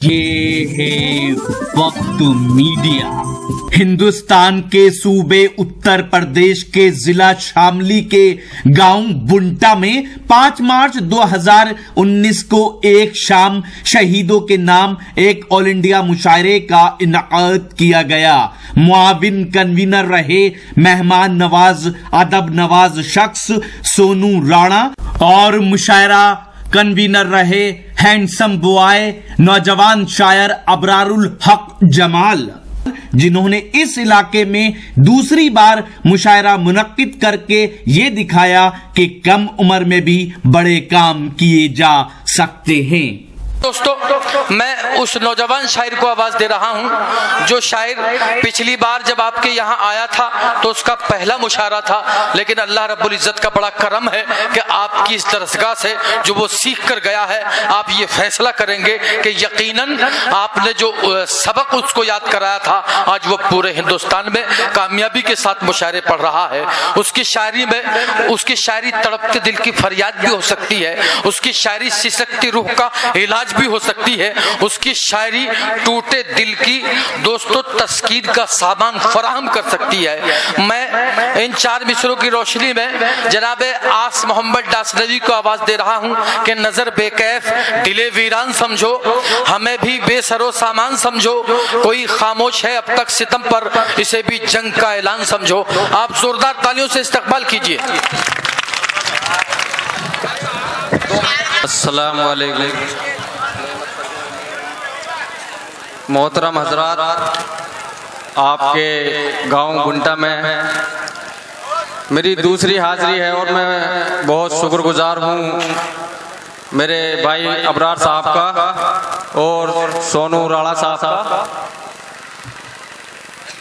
ये है वक्त मीडिया। हिंदुस्तान के सूबे उत्तर प्रदेश के जिला शामली के गांव बुंटा में 5 मार्च 2019 को एक शाम शहीदों के नाम एक ऑल इंडिया मुशायरे का इनाकाद किया गया। मुआविन कन्वीनर रहे मेहमान नवाज अदब नवाज शख्स सोनू राणा और मुशायरा कन्वीनर रहे हैंडसम बॉय नौजवान शायर अबरारुल हक जमाल, जिन्होंने इस इलाके में दूसरी बार मुशायरा मुनक्किद करके ये दिखाया कि कम उम्र में भी बड़े काम किए जा सकते हैं। दोस्तों, मैं उस नौजवान शायर को आवाज दे रहा हूं जो शायर पिछली बार जब आपके यहाँ आया था तो उसका पहला मुशायरा था, लेकिन अल्लाह रब्बुल इज्जत का बड़ा करम है कि आपकी इस दरसगाह से जो वो सीख कर गया है, आप ये फैसला करेंगे कि यकीनन आपने जो सबक उसको याद कराया था आज वो पूरे हिंदुस्तान में कामयाबी के साथ मुशायरे पढ़ रहा है। उसकी शायरी में उसकी शायरी तड़पते दिल की फरियाद भी हो सकती है, उसकी शायरी सिसकती रूह का इलाज भी हो सकती है, उसकी शायरी टूटे दिल की दोस्तों तस्कीर का सामान फराहम कर सकती है। मैं इन 4 मिसरों की रोशनी में जनाब आस मोहम्मद दासनवी को आवाज दे रहा हूं कि नजर बेकैफ दिले वीरान समझो, हमें भी बेसरो सामान समझो, कोई खामोश है अब तक सितम पर इसे भी जंग का ऐलान समझो। आप जोरदार तालियों से इस्तकबाल कीजिए। अस्सलाम वालेकुम मोहतरम हजरात, आपके गांव बुंटा में मेरी दूसरी हाजिरी है और मैं बहुत शुक्रगुजार हूं मेरे भाई अबरार साहब का और सोनू राणा साहब का।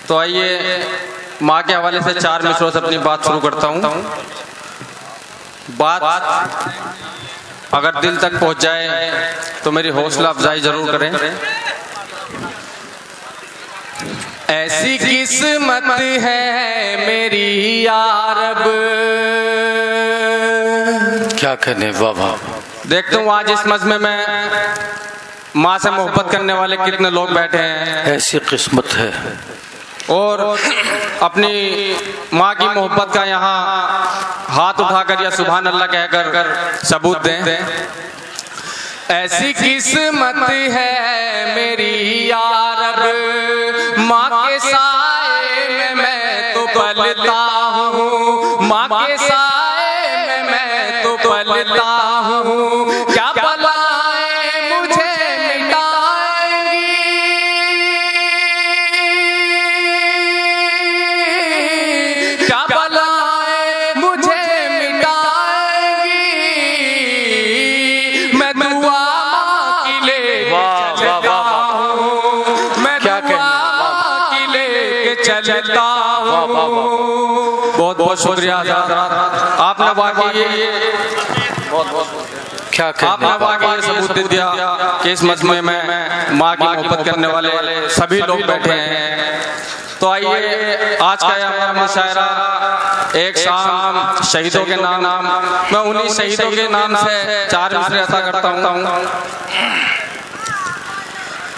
तो आइए माँ के हवाले से 4 मिसरों से अपनी बात शुरू करता हूं। बात अगर दिल तक पहुंच जाए तो मेरी हौसला अफजाई जरूर करें। ऐसी किस्मत है मेरी यारब, क्या कहने बाबा। देखता हूँ आज इस मजमे में माँ से मोहब्बत करने वाले कितने लोग बैठे हैं। ऐसी किस्मत है और अपनी माँ की मोहब्बत का यहाँ हाथ उठाकर या सुभान अल्लाह कहकर सबूत दें। ऐसी किस्मत है मेरी यारब, माँ के साए में मैं तो पलता हूँ, माँ के साए में मैं तो पलता हूँ। क्या बलाएं मुझे मिटाएंगी, क्या बलाएं मुझे मिटाएंगी, मैं दुआ माँ की ले चलता हूँ, मैं दुआ की ले चलता हूँ। बहुत बहुत शुक्रिया आपने वाकई क्या आपने वाकई सबूत दे दिया कि इस मजमे में माँ की मोहब्बत करने वाले सभी लोग बैठे हैं। तो आइए आज का हमारा मुशायरा एक शाम शहीदों के नाम, मैं उन्हीं शहीदों के नाम से 4 मिसरे अता करता हूँ।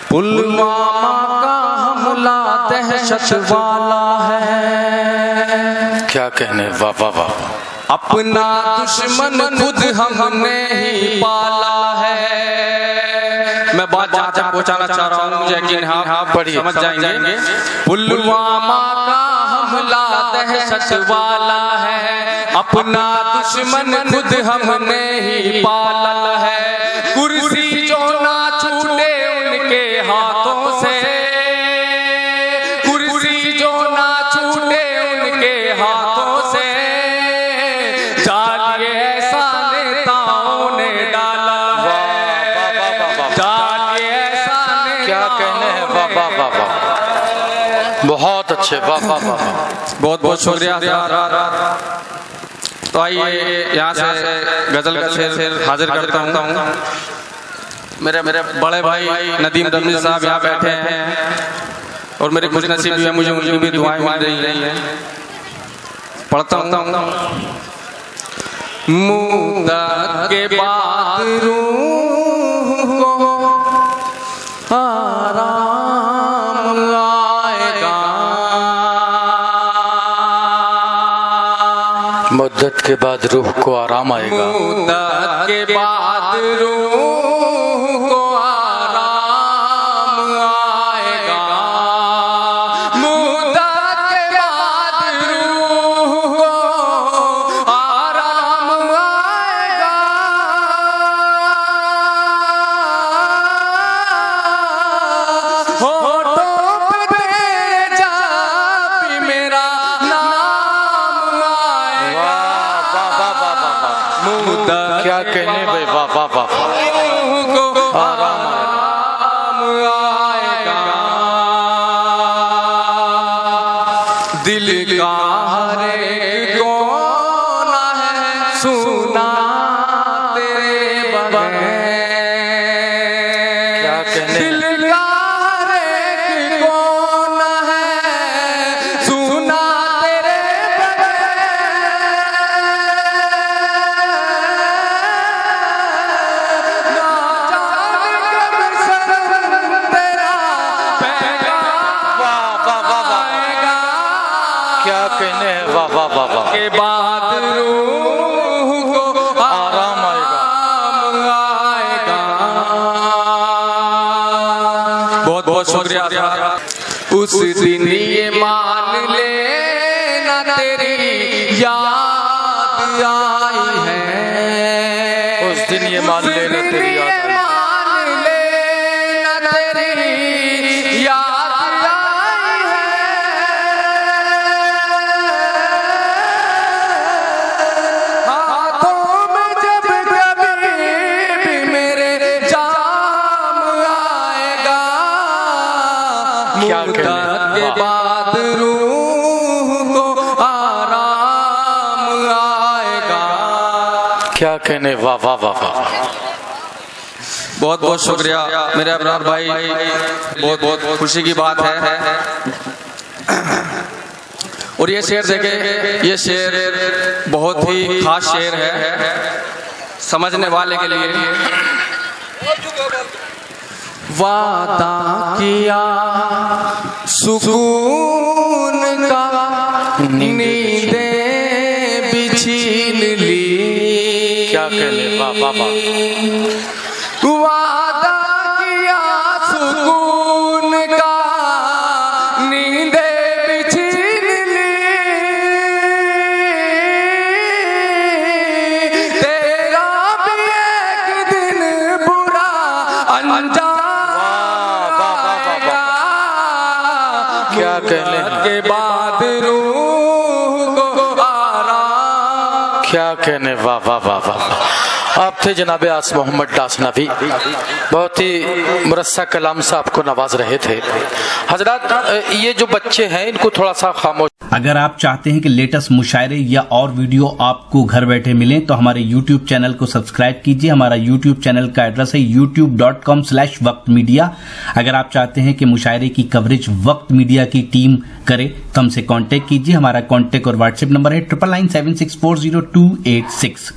पुलवामा का हमला दहशत वाला है, क्या कहने वाह वाह। अपना दुश्मन खुद हमने ही पाला है। मैं बात जहाँ तक पहुँचाना चाह रहा हूँ मुझे यकीन हाँ पढ़िए समझ जाएंगे। पुलवामा का हमला दहशत वाला है, अपना दुश्मन खुद हमने ही पाला है। कुर्सी जो ना छूटे उनके हाथों से, कुर्सी जो ना छूटे उनके हाथों से, जाल ऐसा नेताओं ने डाला है, जाल ऐसा क्या कहने हैं वाह वाह वाह वाह। बहुत अच्छे वाह वाह वाह। बहुत बहुत शुक्रिया। तो आइए यहाँ से गजल का शेर हाजिर करता हूँ। मेरे बड़े भाई नदीम रमनी साहब यहाँ बैठे हैं और मेरे खुश नसीब भी है, मुझे उनकी भी दुआएं मिल रही हैं। पढ़ता हूँ। मुद्दा के बाद रूह को मुद्दत के बाद रूह को आराम आएगा। मुद्दत के बाद रूह को आराम आएगा। मुद्दत के बाद रूह को आराम आएगा। होठों पे तेरे जब भी मेरा नाम आएगा। मुद्दत क्या कहने भाई, वाह वाह वाह। को आराम आएगा। दिल का हर एक कोना है सुना तेरे बगैर। क्या कहने दिल का हर एक कोना है सुना तेरे क्या कहने हैं, वाह वाह वाह वाह। के बाद रूह को आराम आएगा। बहुत बहुत शुक्रिया। उस दिन ये मान लेना तेरी याद आई है। उस दिन ये मान लेना तेरी याद आई। मान लेना तेरी याद आई है। हाथों में जब कभी भी मेरे जाम आएगा। क्या कहने हैं, मुद्दत के बाद रूह को आराम आएगा। क्या कहने, वाह वाह वाह वाह। बहुत बहुत शुक्रिया मेरे अबरार भाई। बहुत बहुत खुशी की बात है। और ये शेर देखे, ये शेर बहुत ही खास शेर है समझने वाले के लिए। वादा किया सुकून का नींदें बिछीन ली। क्या कहने, वाह वाह वाह। वादा किया सुकून का नींदें बिछीन ली। तेरा भी एक दिन बुरा अंजाम आएगा। क्या कहने हैं, के बाद रूह को आराम। क्या कहने, वाह वाह वाह वाह। आप थे जनाब आस मोहम्मद दास नबी, बहुत ही मुरस्सा कलाम से आपको नवाज रहे थे। हजरत, ये जो बच्चे हैं इनको थोड़ा सा खामोश। अगर आप चाहते हैं कि लेटेस्ट मुशायरे या और वीडियो आपको घर बैठे मिलें तो हमारे YouTube चैनल को सब्सक्राइब कीजिए। हमारा YouTube चैनल का एड्रेस है youtube.com/वक्त मीडिया। अगर आप चाहते हैं कि मुशायरे की कवरेज वक्त मीडिया की टीम करे तो हमसे कांटेक्ट कीजिए। हमारा कांटेक्ट और व्हाट्सएप नंबर है 9997640286।